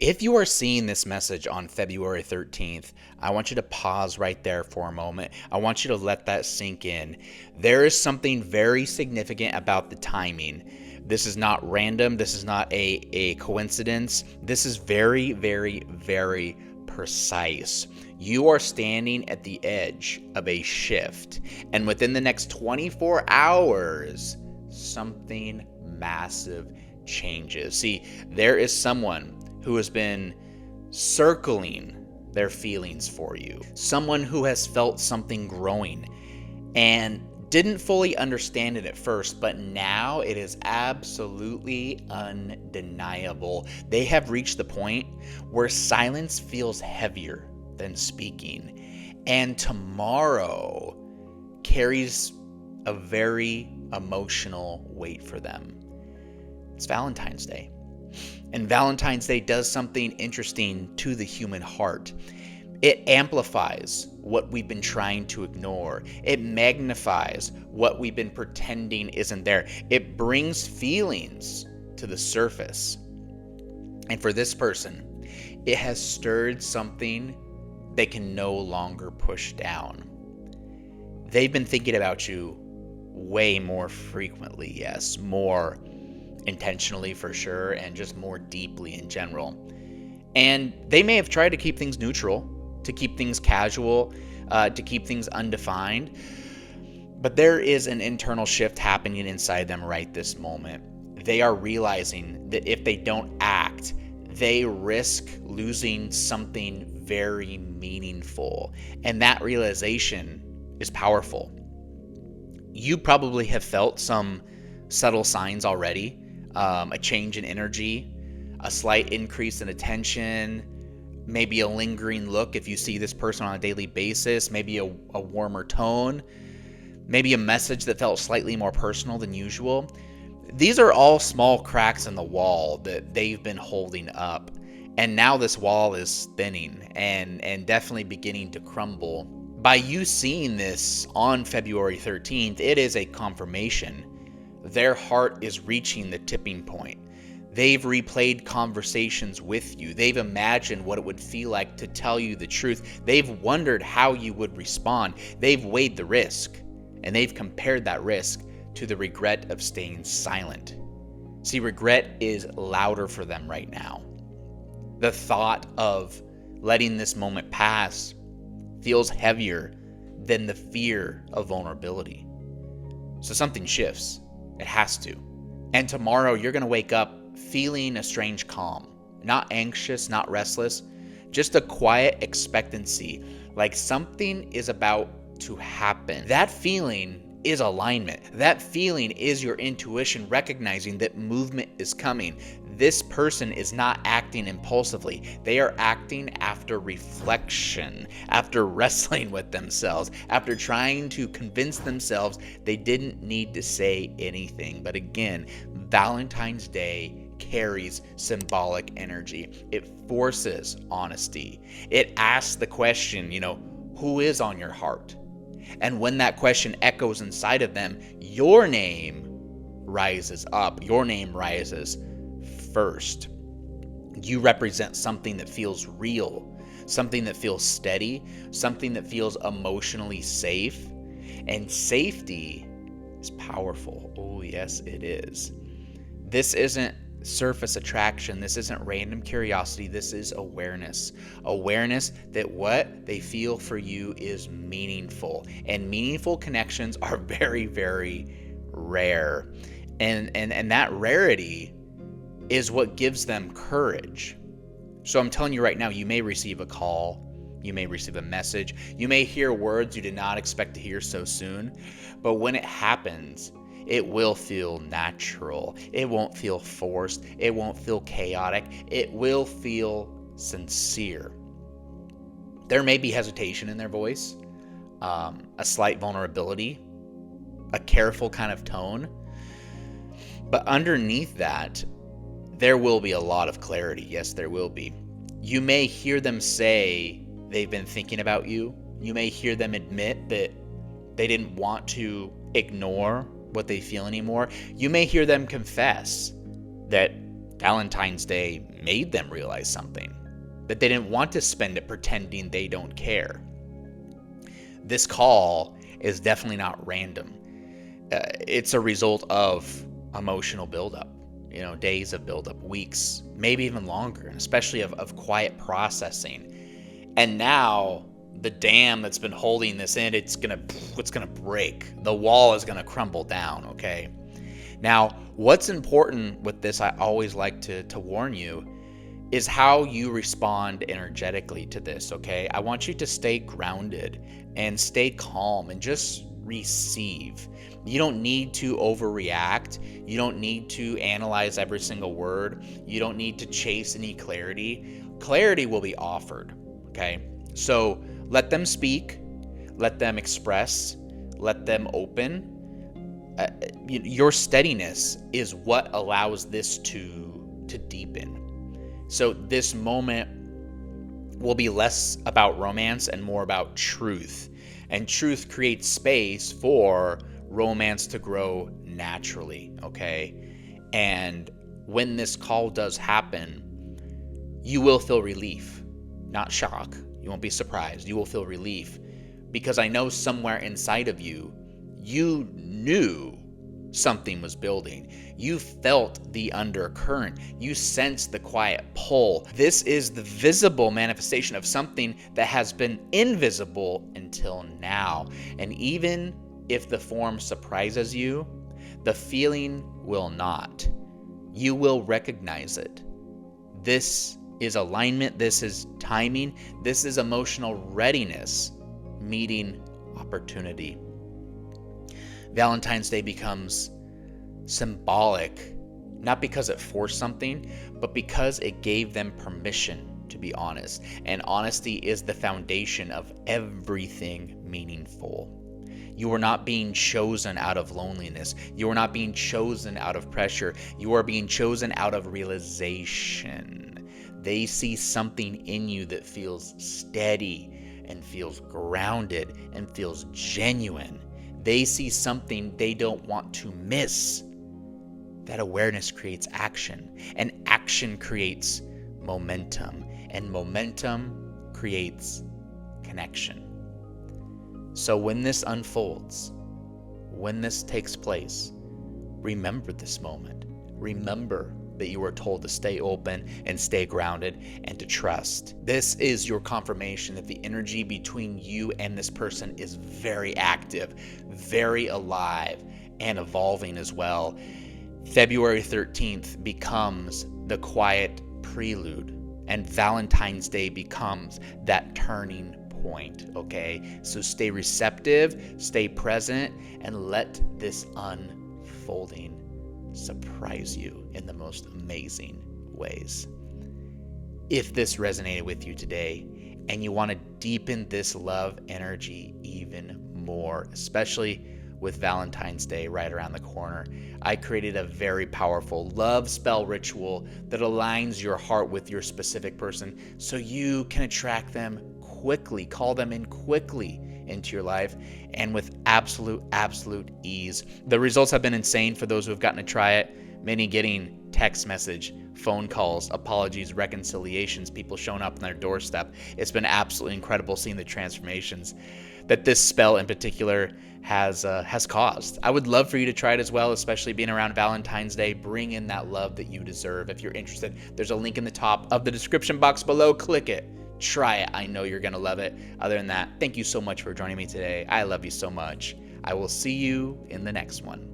If you are seeing this message on February 13th, I want you to pause right there for a moment. I want you to let that sink in. There is something very significant about the timing. This is not random. This is not a coincidence. This is very, very, very precise. You are standing at the edge of a shift. And within the next 24 hours, something massive changes. See, there is someone who has been circling their feelings for you. Someone who has felt something growing and didn't fully understand it at first, but now it is absolutely undeniable. They have reached the point where silence feels heavier than speaking, and tomorrow carries a very emotional weight for them. It's Valentine's Day. And Valentine's Day does something interesting to the human heart. It amplifies what we've been trying to ignore. It magnifies what we've been pretending isn't there. It brings feelings to the surface. And for this person, it has stirred something they can no longer push down. They've been thinking about you way more frequently, yes, more intentionally for sure, and just more deeply in general. And they may have tried to keep things neutral, to keep things casual, to keep things undefined, but there is an internal shift happening inside them right this moment. They are realizing that if they don't act, they risk losing something very meaningful, and that realization is powerful. You probably have felt some subtle signs already. A change in energy, a slight increase in attention, maybe a lingering look if you see this person on a daily basis, maybe a warmer tone, maybe a message that felt slightly more personal than usual. These are all small cracks in the wall that they've been holding up. And now this wall is thinning and definitely beginning to crumble. By you seeing this on February 13th, it is a confirmation. Their heart is reaching the tipping point. They've replayed conversations with you. They've imagined what it would feel like to tell you the truth. They've wondered how you would respond. They've weighed the risk, and they've compared that risk to the regret of staying silent. See, regret is louder for them right now. The thought of letting this moment pass feels heavier than the fear of vulnerability. So something shifts. It has to. And tomorrow you're going to wake up feeling a strange calm. Not anxious, not restless, just a quiet expectancy, like something is about to happen. That feeling is alignment. That feeling is your intuition recognizing that movement is coming. This person is not acting impulsively. They are acting after reflection, after wrestling with themselves, after trying to convince themselves they didn't need to say anything. But again, Valentine's Day carries symbolic energy. It forces honesty. It asks the question, who is on your heart? And when that question echoes inside of them, your name rises up. Your name rises first. You represent something that feels real, something that feels steady, something that feels emotionally safe. And safety is powerful. Oh, yes, it is. This isn't surface attraction. This isn't random curiosity. This is awareness. Awareness that what they feel for you is meaningful. And meaningful connections are very, very rare. And that rarity is what gives them courage. So I'm telling you right now, you may receive a call, you may receive a message, you may hear words you did not expect to hear so soon, but when it happens, it will feel natural. It won't feel forced. It won't feel chaotic. It will feel sincere. There may be hesitation in their voice, a slight vulnerability, a careful kind of tone, but underneath that, there will be a lot of clarity. Yes, there will be. You may hear them say they've been thinking about you. You may hear them admit that they didn't want to ignore what they feel anymore. You may hear them confess that Valentine's Day made them realize something, that they didn't want to spend it pretending they don't care. This call is definitely not random. It's a result of emotional buildup, days of buildup, weeks, maybe even longer, and especially of quiet processing. And now the dam that's been holding this in, it's gonna break. The wall is gonna crumble down, okay? Now, what's important with this, I always like to warn you, is how you respond energetically to this, okay? I want you to stay grounded and stay calm and just receive. You don't need to overreact. You don't need to analyze every single word. You don't need to chase any clarity. Clarity will be offered, okay? So let them speak, let them express, let them open. Your steadiness is what allows this to deepen. So this moment will be less about romance and more about truth. And truth creates space for romance to grow naturally, okay? And when this call does happen, you will feel relief, not shock. You won't be surprised. You will feel relief because I know somewhere inside of you, you knew something was building. You felt the undercurrent. You sensed the quiet pull. This is the visible manifestation of something that has been invisible until now. And even if the form surprises you, the feeling will not. You will recognize it. This is alignment. This is timing. This is emotional readiness meeting opportunity. Valentine's Day becomes symbolic, not because it forced something, but because it gave them permission to be honest. And honesty is the foundation of everything meaningful. You are not being chosen out of loneliness. You are not being chosen out of pressure. You are being chosen out of realization. They see something in you that feels steady and feels grounded and feels genuine. They see something they don't want to miss. That awareness creates action, and action creates momentum, and momentum creates connection. So when this unfolds, when this takes place, remember this moment. Remember that you were told to stay open and stay grounded and to trust. This is your confirmation that the energy between you and this person is very active, very alive, and evolving as well. February 13th becomes the quiet prelude, and Valentine's Day becomes that turning point, okay? So stay receptive, stay present, and let this unfolding surprise you in the most amazing ways. If this resonated with you today and you want to deepen this love energy even more, especially with Valentine's Day right around the corner, I created a very powerful love spell ritual that aligns your heart with your specific person so you can attract them quickly, call them in quickly into your life, and with absolute ease. The results have been insane for those who have gotten to try it. Many getting text message, phone calls, apologies, reconciliations, people showing up on their doorstep. It's been absolutely incredible seeing the transformations that this spell in particular has caused. I would love for you to try it as well, especially being around Valentine's Day. Bring in that love that you deserve. If you're interested, there's a link in the top of the description box below. Click it. Try it. I know you're going to love it. Other than that, thank you so much for joining me today. I love you so much. I will see you in the next one.